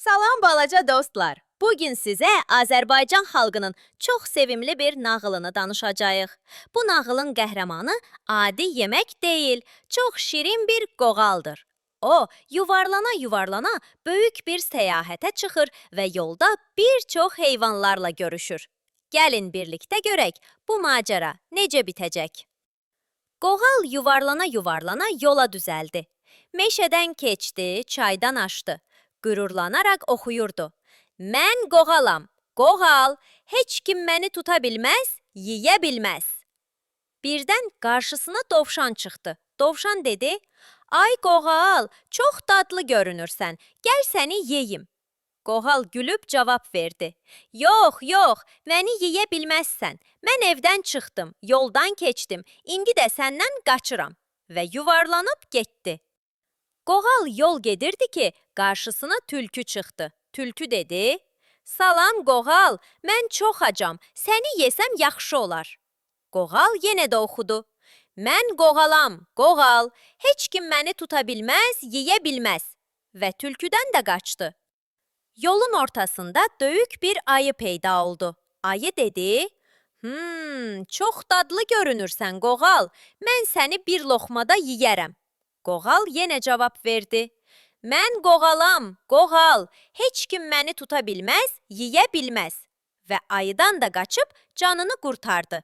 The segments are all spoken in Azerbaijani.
Salam balaca dostlar. Bugün sizə Azərbaycan xalqının çox sevimli bir nağılını danışacağıq. Bu nağılın qəhrəmanı adi yemək deyil, çox şirin bir qoğaldır. O, yuvarlana-yuvarlana böyük bir səyahətə çıxır və yolda bir çox heyvanlarla görüşür. Gəlin birlikdə görək, bu macəra necə bitəcək? Qoğal yuvarlana-yuvarlana yola düzəldi. Meşədən keçdi, çaydan aşdı. Qürurlanaraq oxuyurdu. Mən qoğalam, qoğal, heç kim məni tuta bilməz, yeyə bilməz. Birdən qarşısına dovşan çıxdı. Dovşan dedi, ay qoğal, çox dadlı görünürsən, gəl səni yeyim. Qoğal gülüb cavab verdi. Yox, yox, məni yeyə bilməzsən. Mən evdən çıxdım, yoldan keçdim, indi də səndən qaçıram. Və yuvarlanıb getdi. Qoğal yol gedirdi ki, qarşısına tülkü çıxdı. Tülkü dedi, salam qoğal, mən çox acam, səni yesəm yaxşı olar. Qoğal yenə də oxudu. Mən qoğalam, qoğal, heç kim məni tuta bilməz, yeyə bilməz. Və tülküdən də qaçdı. Yolun ortasında böyük bir ayı peyda oldu. Ayı dedi, çox dadlı görünürsən qoğal, mən səni bir loxmada yeyərəm. Qoğal yenə cavab verdi. Mən qoğalam, qoğal, heç kim məni tuta bilməz, yeyə bilməz. Və ayıdan da qaçıb canını qurtardı.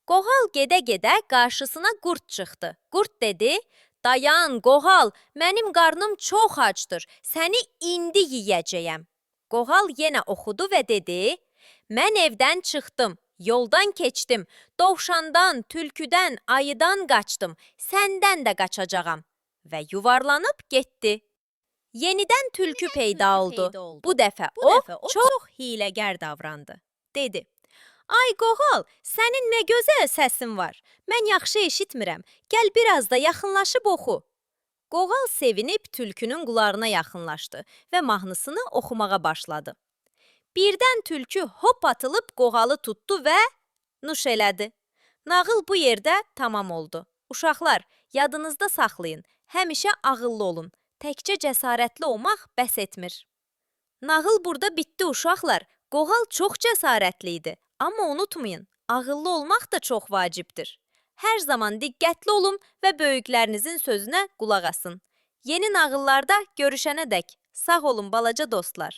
Qoğal gedə-gedə qarşısına qurd çıxdı. Qurd dedi, dayan qoğal, mənim qarnım çox acdır, səni indi yeyəcəyəm. Qoğal yenə oxudu və dedi, mən evdən çıxdım, yoldan keçdim, dovşandan, tülküdən, ayıdan qaçdım, səndən də qaçacağam. Və yuvarlanıb getdi. Yenidən tülkü peyda oldu. Bu dəfə o çox hiləgər davrandı. Dedi, ay qoğal, sənin nə gözəl səsin var. Mən yaxşı eşitmirəm, gəl biraz da yaxınlaşıb oxu. Qoğal sevinib tülkünün qulağına yaxınlaşdı və mahnısını oxumağa başladı. Birdən tülkü hop atılıb qoğalı tutdu və nuş elədi. Nağıl bu yerdə tamam oldu. Uşaqlar, yadınızda saxlayın, həmişə ağıllı olun. Təkcə cəsarətli olmaq bəs etmir. Nağıl burada bitdi uşaqlar. Qoğal çox cəsarətli idi. Amma unutmayın, ağıllı olmaq da çox vacibdir. Hər zaman diqqətli olun və böyüklərinizin sözünə qulaq asın. Yeni nağıllarda görüşənədək sağ olun balaca dostlar.